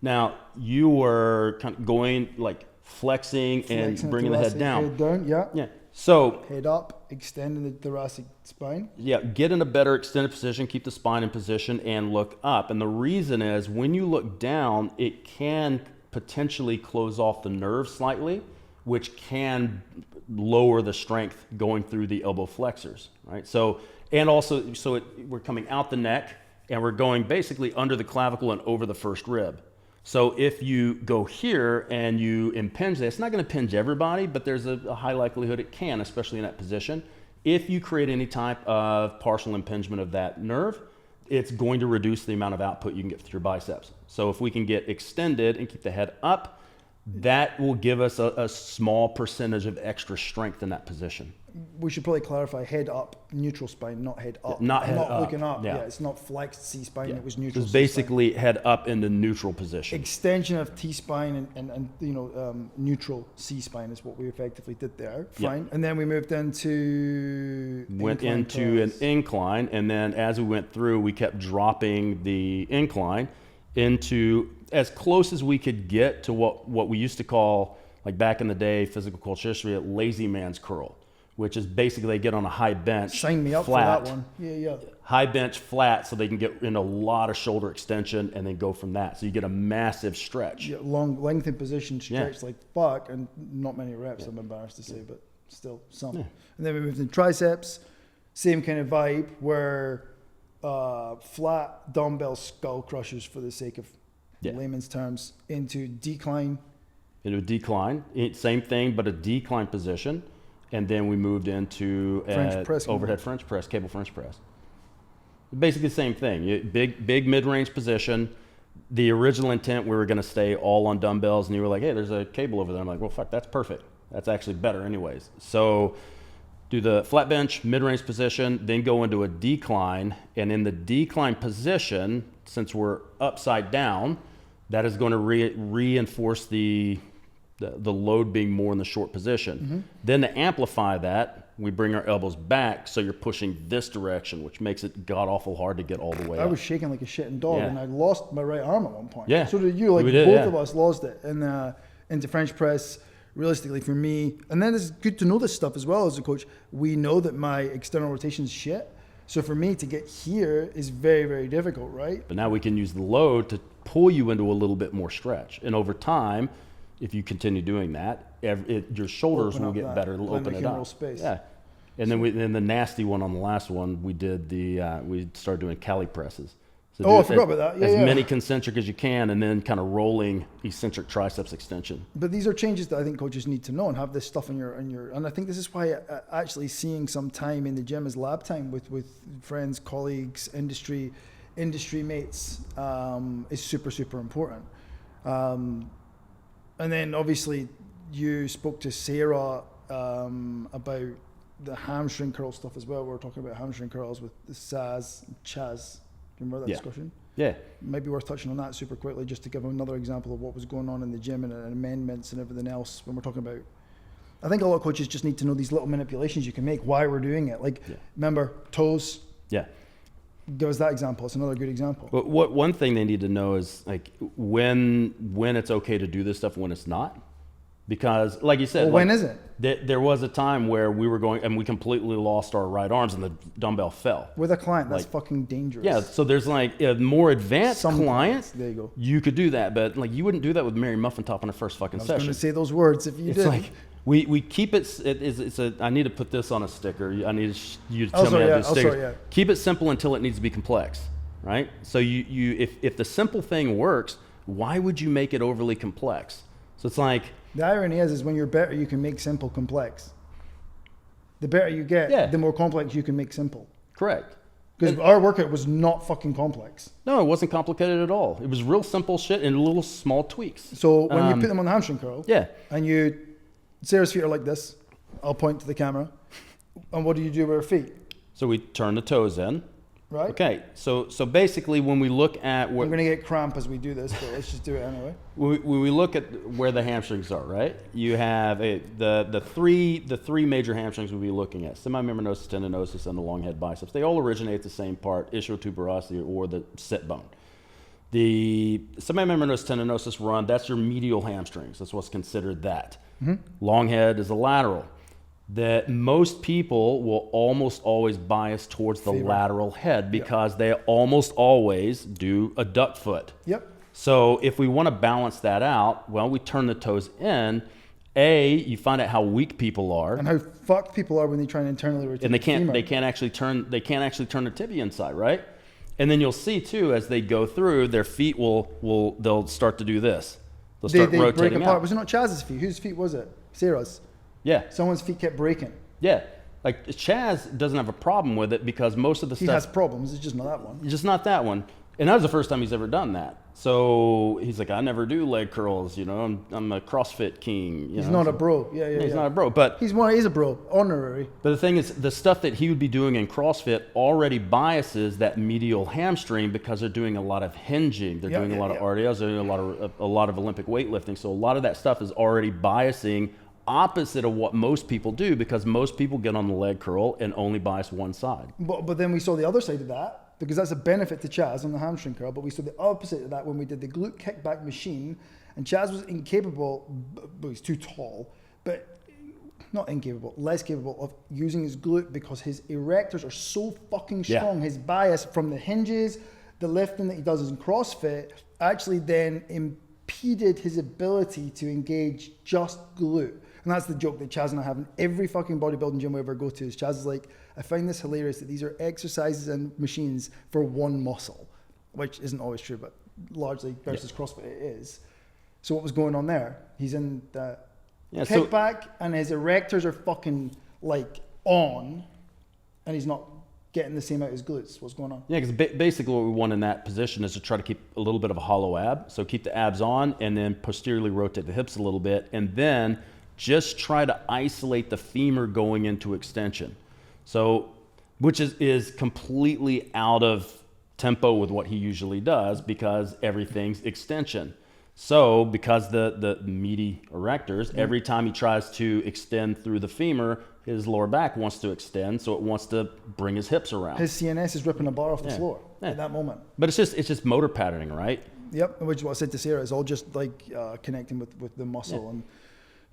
[SPEAKER 2] Now, you were kind of going like flexing and bringing the head down.
[SPEAKER 1] Head down, yeah.
[SPEAKER 2] Yeah. So
[SPEAKER 1] head up, extending the thoracic spine.
[SPEAKER 2] Yeah, get in a better extended position, keep the spine in position, and look up. And the reason is when you look down, it can potentially close off the nerve slightly, which can lower the strength going through the elbow flexors, right? So we're coming out the neck and we're going basically under the clavicle and over the first rib. So if you go here and you impinge that, it's not going to impinge everybody, but there's a high likelihood it can, especially in that position. If you create any type of partial impingement of that nerve, it's going to reduce the amount of output you can get through your biceps. So if we can get extended and keep the head up, that will give us a small percentage of extra strength in that position.
[SPEAKER 1] We should probably clarify head up, neutral spine, not head up.
[SPEAKER 2] Not head up.
[SPEAKER 1] Looking up. Yeah, it's not flexed C-spine, it was neutral.
[SPEAKER 2] It's basically head up into neutral position.
[SPEAKER 1] Extension of T-spine and neutral C-spine is what we effectively did there. Fine. Yep. And then we moved into
[SPEAKER 2] an incline, and then as we went through, we kept dropping the incline into as close as we could get to what we used to call, like back in the day, physical culture history, a lazy man's curl, which is basically they get on a high bench.
[SPEAKER 1] Sign me up
[SPEAKER 2] flat,
[SPEAKER 1] for that one. Yeah.
[SPEAKER 2] High bench flat so they can get in a lot of shoulder extension and then go from that. So you get a massive stretch.
[SPEAKER 1] Yeah, long lengthened position, stretch like fuck, and not many reps, I'm embarrassed to say, but still some. Yeah. And then we moved into triceps. same kind of vibe where flat dumbbell skull crushers, for the sake of layman's terms, into decline.
[SPEAKER 2] Into a decline, same thing, but a decline position. And then we moved into overhead French press, cable French press. Basically the same thing. Big mid-range position. The original intent, we were going to stay all on dumbbells, and you were like, hey, there's a cable over there. I'm like, well, fuck, that's perfect. That's actually better anyways. So do the flat bench, mid-range position, then go into a decline. And in the decline position, since we're upside down, that is going to reinforce the load being more in the short position. Mm-hmm. Then to amplify that, we bring our elbows back, so you're pushing this direction, which makes it god-awful hard to get all the way up.
[SPEAKER 1] I was shaking like a shitting dog, and I lost my right arm at one point.
[SPEAKER 2] Yeah.
[SPEAKER 1] So did you. Like, both of us lost it. And into French press, realistically for me, and then it's good to know this stuff as well as a coach. We know that my external rotation is shit. So for me to get here is very, very difficult, right?
[SPEAKER 2] But now we can use the load to pull you into a little bit more stretch. And over time, if you continue doing that, your shoulders will get better. It'll open it up.
[SPEAKER 1] Space.
[SPEAKER 2] Yeah. And then the nasty one on the last one, we did we started doing Cali presses. So
[SPEAKER 1] I forgot about that.
[SPEAKER 2] As many concentric as you can, and then kind of rolling eccentric triceps extension.
[SPEAKER 1] But these are changes that I think coaches need to know and have this stuff in your. And I think this is why actually seeing some time in the gym as lab time with friends, colleagues, industry mates is super, super important. And then obviously you spoke to Sarah about the hamstring curl stuff as well. We were talking about hamstring curls with the Saz and Chaz. Do you remember that discussion?
[SPEAKER 2] Yeah.
[SPEAKER 1] Maybe worth touching on that super quickly, just to give another example of what was going on in the gym and amendments and everything else when we're talking about. I think a lot of coaches just need to know these little manipulations you can make, why we're doing it. Like, remember, toes. Yeah. Give us that example. It's another good example.
[SPEAKER 2] But one thing they need to know is like when it's okay to do this stuff, when it's not. Because, like you said,
[SPEAKER 1] when is it?
[SPEAKER 2] There was a time where we were going and we completely lost our right arms and the dumbbell fell.
[SPEAKER 1] With a client, that's fucking dangerous.
[SPEAKER 2] Yeah, so there's like a more advanced client,
[SPEAKER 1] there you go.
[SPEAKER 2] You could do that, but like you wouldn't do that with Mary Muffin Top on her first fucking session.
[SPEAKER 1] I was going to say those words if you did.
[SPEAKER 2] It's like we keep it. I need to put this on a sticker. I need you to tell me how to do stickers. Keep it simple until it needs to be complex, right? So if the simple thing works, why would you make it overly complex? So it's like.
[SPEAKER 1] The irony is when you're better, you can make simple complex. The better you get, the more complex you can make simple.
[SPEAKER 2] Correct.
[SPEAKER 1] Because our workout was not fucking complex.
[SPEAKER 2] No, it wasn't complicated at all. It was real simple shit and little small tweaks.
[SPEAKER 1] So when you put them on the hamstring curl, and Sarah's feet are like this, I'll point to the camera. And what do you do with her feet?
[SPEAKER 2] So we turn the toes in.
[SPEAKER 1] Right.
[SPEAKER 2] Okay, so basically when we look at
[SPEAKER 1] what... I'm going to get cramp as we do this, but let's just do it anyway.
[SPEAKER 2] When we look at where the hamstrings are, right? You have the three major hamstrings we'll be looking at: semimembranosus, tendinosus, and the long head biceps. They all originate at the same part, ischiotuberosity or the sit bone. The semimembranosus tendinosus run, that's your medial hamstrings. That's what's considered that. Mm-hmm. Long head is a lateral. That most people will almost always bias towards the lateral head because they almost always do a duck foot.
[SPEAKER 1] Yep.
[SPEAKER 2] So if we want to balance that out, well, we turn the toes in. You find out how weak people are,
[SPEAKER 1] and how fucked people are when they try and internally rotate.
[SPEAKER 2] And they can't actually turn the tibia inside, right? And then you'll see too, as they go through, their feet they'll start to do this. They'll start rotating
[SPEAKER 1] break apart.
[SPEAKER 2] out.
[SPEAKER 1] Was it not Chaz's feet? Whose feet was it? Sarah's.
[SPEAKER 2] Yeah.
[SPEAKER 1] Someone's feet kept breaking.
[SPEAKER 2] Yeah. Like Chaz doesn't have a problem with it because most of the stuff...
[SPEAKER 1] He has problems. It's just not that one.
[SPEAKER 2] Just not that one. And that was the first time he's ever done that. So he's like, I never do leg curls. You know, I'm a CrossFit king.
[SPEAKER 1] He's not a bro. Yeah.
[SPEAKER 2] He's not a bro, but...
[SPEAKER 1] He's a bro. Honorary.
[SPEAKER 2] But the thing is, the stuff that he would be doing in CrossFit already biases that medial hamstring because they're doing a lot of hinging. They're doing a lot of RDLs. They're doing a lot of Olympic weightlifting. So a lot of that stuff is already biasing opposite of what most people do because most people get on the leg curl and only bias one side.
[SPEAKER 1] But then we saw the other side of that because that's a benefit to Chaz on the hamstring curl, but we saw the opposite of that when we did the glute kickback machine, and Chaz was incapable, but he's too tall, but not incapable, less capable of using his glute because his erectors are so fucking strong. His bias from the hinges, the lifting that he does in CrossFit actually then impeded his ability to engage just glute. And that's the joke that Chaz and I have in every fucking bodybuilding gym we ever go to. Is Chaz is like, I find this hilarious that these are exercises and machines for one muscle, which isn't always true, but largely versus CrossFit it is. So what was going on there? He's in the kickback and his erectors are fucking like on, and he's not getting the same out as glutes. What's going on?
[SPEAKER 2] Yeah, because basically what we want in that position is to try to keep a little bit of a hollow ab. So keep the abs on and then posteriorly rotate the hips a little bit, and then just try to isolate the femur going into extension. So, which is completely out of tempo with what he usually does because everything's extension. So because the meaty erectors, every time he tries to extend through the femur, his lower back wants to extend, so it wants to bring his hips around.
[SPEAKER 1] His CNS is ripping a bar off the floor at that moment.
[SPEAKER 2] But it's just motor patterning, right?
[SPEAKER 1] Yep, which is what I said to Sarah. It's all just like connecting with the muscle. And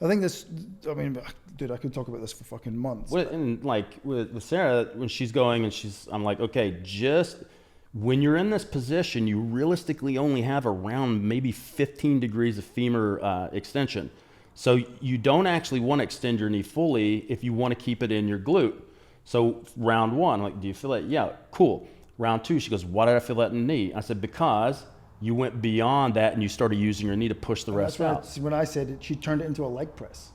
[SPEAKER 1] I think this, I mean, dude, I could talk about this for fucking months.
[SPEAKER 2] And like with Sarah, when she's going and I'm like, okay, just when you're in this position, you realistically only have around maybe 15 degrees of femur extension. So you don't actually want to extend your knee fully if you want to keep it in your glute. So round one, like, do you feel that? Yeah, cool. Round two, she goes, why did I feel that in the knee? I said, because you went beyond that and you started using your knee to push the rest out.
[SPEAKER 1] When I said it, she turned it into a leg press.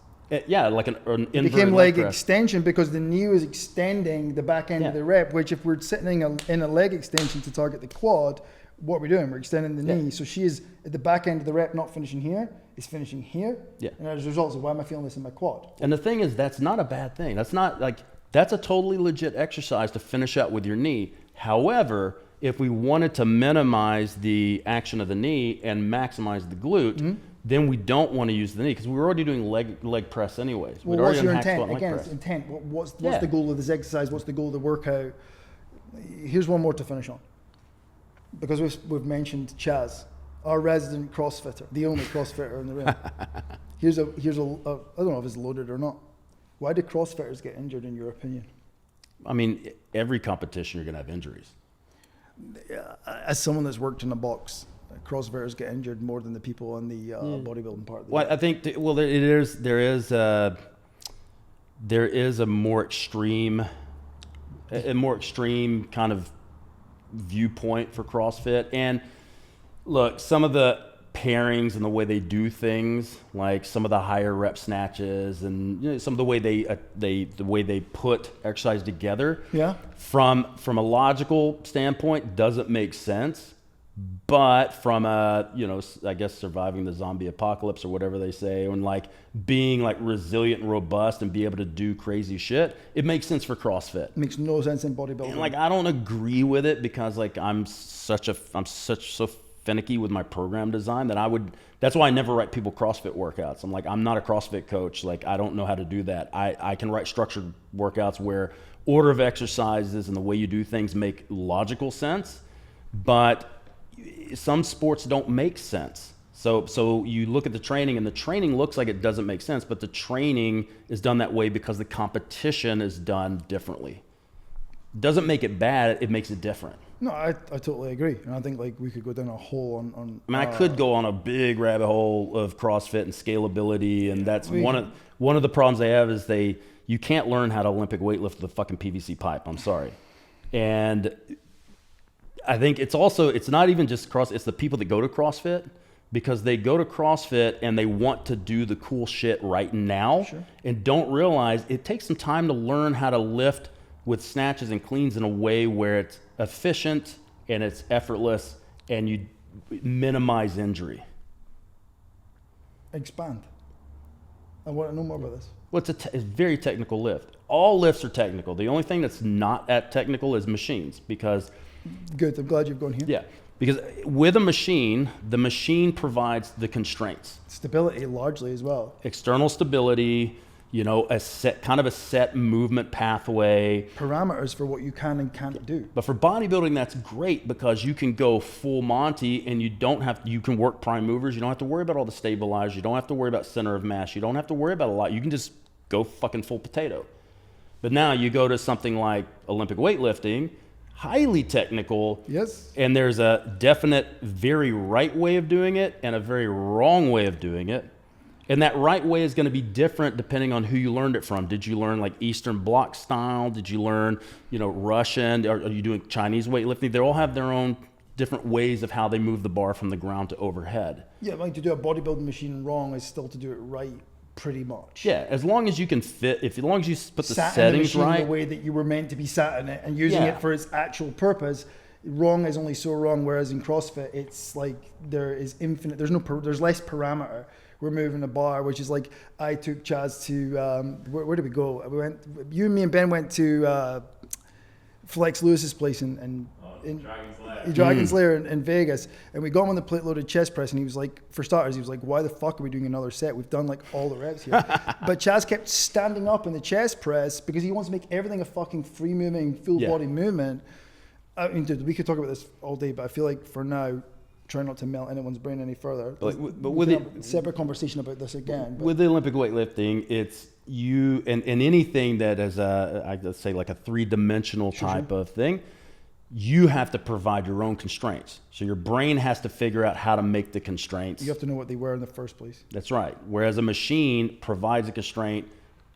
[SPEAKER 2] Yeah, like an inverted
[SPEAKER 1] it became
[SPEAKER 2] leg
[SPEAKER 1] leg
[SPEAKER 2] press.
[SPEAKER 1] extension because the knee was extending the back end of the rep, which if we're sitting in a leg extension to target the quad, what are we doing? We're extending the knee. So she is at the back end of the rep, not finishing here, is finishing here. Yeah. And as a result, why am I feeling this in my quad?
[SPEAKER 2] And the thing is, that's not a bad thing. That's not like, that's a totally legit exercise to finish out with your knee. However, if we wanted to minimize the action of the knee and maximize the glute, then we don't want to use the knee because we were already doing leg press anyways.
[SPEAKER 1] Well, what's your intent? Again, it's intent. What's the goal of this exercise? What's the goal of the workout? Here's one more to finish on. Because we've mentioned Chaz, our resident CrossFitter, the only CrossFitter in the room. Here's a I don't know if it's loaded or not. Why do CrossFitters get injured in your opinion?
[SPEAKER 2] I mean, every competition you're going to have injuries.
[SPEAKER 1] As someone that's worked in a box, CrossFitters get injured more than the people in the bodybuilding part.
[SPEAKER 2] Well, I think there is a more extreme kind of viewpoint for CrossFit. And look, some of the pairings and the way they do things, like some of the higher rep snatches and some of the way they put exercise together, from a logical standpoint doesn't make sense. But from a, I guess surviving the zombie apocalypse or whatever they say, and like being like resilient and robust and be able to do crazy shit, it makes sense for CrossFit. It
[SPEAKER 1] makes no sense in bodybuilding.
[SPEAKER 2] And like I don't agree with it because like I'm so finicky with my program design that that's why I never write people CrossFit workouts. I'm like, I'm not a CrossFit coach. Like I don't know how to do that. I can write structured workouts where order of exercises and the way you do things make logical sense, but some sports don't make sense. So you look at the training and the training looks like it doesn't make sense, but the training is done that way because the competition is done differently. Doesn't make it bad, it makes it different.
[SPEAKER 1] No, I totally agree. And I think like we could go down a hole on
[SPEAKER 2] I mean, I could go on a big rabbit hole of CrossFit and scalability, and that's one of the problems they have is you can't learn how to Olympic weightlift with a fucking PVC pipe. I'm sorry. And I think it's not even just it's the people that go to CrossFit, because they go to CrossFit and they want to do the cool shit right now and don't realize it takes some time to learn how to lift with snatches and cleans in a way where it's efficient and it's effortless and you minimize injury.
[SPEAKER 1] Expand. I want to know more about this.
[SPEAKER 2] Well, it's a very technical lift. All lifts are technical. The only thing that's not at technical is machines, because
[SPEAKER 1] good. I'm glad you've gone here.
[SPEAKER 2] Yeah, because with a machine, the machine provides the constraints.
[SPEAKER 1] Stability largely as well.
[SPEAKER 2] External stability, a set movement pathway.
[SPEAKER 1] Parameters for what you can and can't do.
[SPEAKER 2] But for bodybuilding, that's great because you can go full Monty and you can work prime movers. You don't have to worry about all the stabilizers. You don't have to worry about center of mass. You don't have to worry about a lot. You can just go fucking full potato. But now you go to something like Olympic weightlifting, highly technical.
[SPEAKER 1] Yes.
[SPEAKER 2] And there's a definite very right way of doing it and a very wrong way of doing it. And that right way is going to be different depending on who you learned it from. Did you learn like Eastern Bloc style? Did you learn, Russian? Are you doing Chinese weightlifting? They all have their own different ways of how they move the bar from the ground to overhead.
[SPEAKER 1] Yeah, like to do a bodybuilding machine wrong is still to do it right, pretty much.
[SPEAKER 2] Yeah, as long as you can fit, as long as you put the
[SPEAKER 1] sat
[SPEAKER 2] settings
[SPEAKER 1] in the machine
[SPEAKER 2] right.
[SPEAKER 1] the way that you were meant to be sat in it and using it for its actual purpose. Wrong is only so wrong, whereas in CrossFit, it's like there is infinite, there's less parameter. We're moving the bar, which is like, I took Chaz to, where did we go? You, me and Ben went to Flex Lewis's place in Dragon's Lair in Vegas, and we got him on the plate loaded chest press, and he was like, for starters, he was like, why the fuck are we doing another set? We've done like all the reps here. But Chaz kept standing up in the chest press because he wants to make everything a fucking free moving, full body movement. I mean, dude, we could talk about this all day, but I feel like for now, try not to melt anyone's brain any further.
[SPEAKER 2] But with a
[SPEAKER 1] separate conversation about this again.
[SPEAKER 2] With the Olympic weightlifting, it's you and anything that is I'd say like a three-dimensional type of thing, you have to provide your own constraints. So your brain has to figure out how to make the constraints.
[SPEAKER 1] You have to know what they were in the first place.
[SPEAKER 2] That's right. Whereas a machine provides a constraint,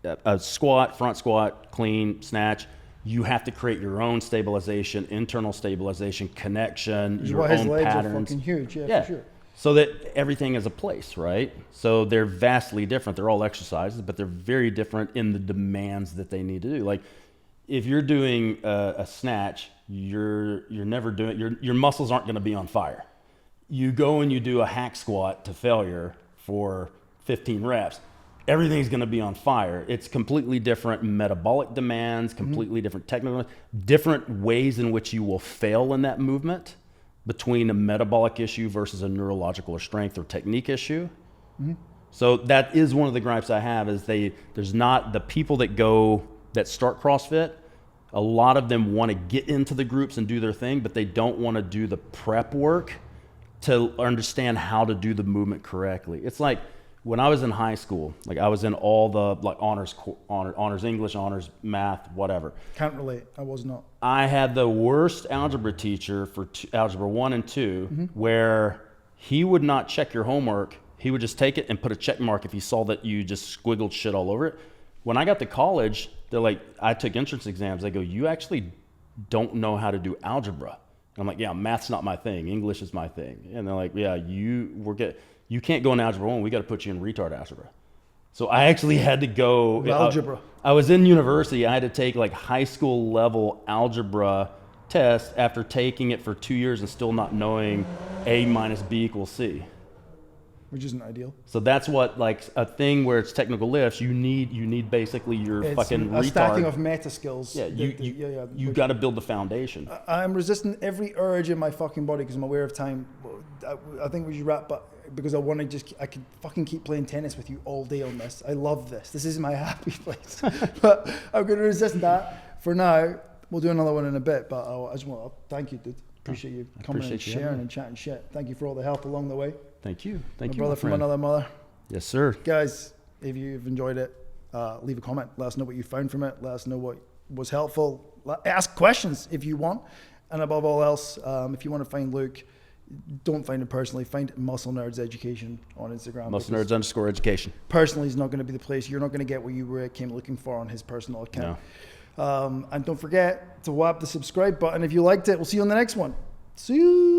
[SPEAKER 2] a squat, front squat, clean, snatch. You have to create your own stabilization, internal stabilization, connection, your own patterns. His legs are
[SPEAKER 1] fucking huge, for sure.
[SPEAKER 2] So that everything is a place, right? So they're vastly different. They're all exercises, but they're very different in the demands that they need to do. Like if you're doing a snatch, you're never doing, your muscles aren't going to be on fire. You go and you do a hack squat to failure for 15 reps. Everything's going to be on fire. It's completely different metabolic demands, completely different technical, different ways in which you will fail in that movement between a metabolic issue versus a neurological or strength or technique issue. So that is one of the gripes I have is there's not the people that start CrossFit, a lot of them want to get into the groups and do their thing, but they don't want to do the prep work to understand how to do the movement correctly. It's like, when I was in high school, like I was in all the like honors English, honors math, whatever.
[SPEAKER 1] Can't relate. I was not.
[SPEAKER 2] I had the worst algebra teacher for algebra 1 and 2, where he would not check your homework. He would just take it and put a check mark if he saw that you just squiggled shit all over it. When I got to college, they're like, I took entrance exams. They go, you actually don't know how to do algebra. And I'm like, yeah, math's not my thing. English is my thing. And they're like, yeah, you can't go in algebra 1. We got to put you in retard algebra. So I actually had to go.
[SPEAKER 1] Algebra.
[SPEAKER 2] I was in university. I had to take like high school level algebra test after taking it for 2 years and still not knowing A minus B equals C.
[SPEAKER 1] Which isn't ideal.
[SPEAKER 2] So that's what like a thing where it's technical lifts. You need basically your fucking retard.
[SPEAKER 1] Stacking of meta skills.
[SPEAKER 2] Yeah, you got to build the foundation.
[SPEAKER 1] I'm resisting every urge in my fucking body because I'm aware of time. I think we should wrap up. Because I could fucking keep playing tennis with you all day on this. I love this. This is my happy place. But I'm going to resist that for now. We'll do another one in a bit, but I just want to thank you, dude. Appreciate you coming and sharing and chatting shit. Thank you for all the help along the way.
[SPEAKER 2] Thank you.
[SPEAKER 1] Thank you, brother from another mother.
[SPEAKER 2] Yes, sir.
[SPEAKER 1] Guys, if you've enjoyed it, leave a comment. Let us know what you found from it. Let us know what was helpful. Ask questions if you want. And above all else, if you want to find Luke, don't find him personally. Find Muscle Nerds Education on Instagram.
[SPEAKER 2] Muscle Nerds _education.
[SPEAKER 1] Personally is not going to be the place. You're not going to get what you came looking for on his personal account. No. And don't forget to whap the subscribe button if you liked it. We'll see you on the next one. See you.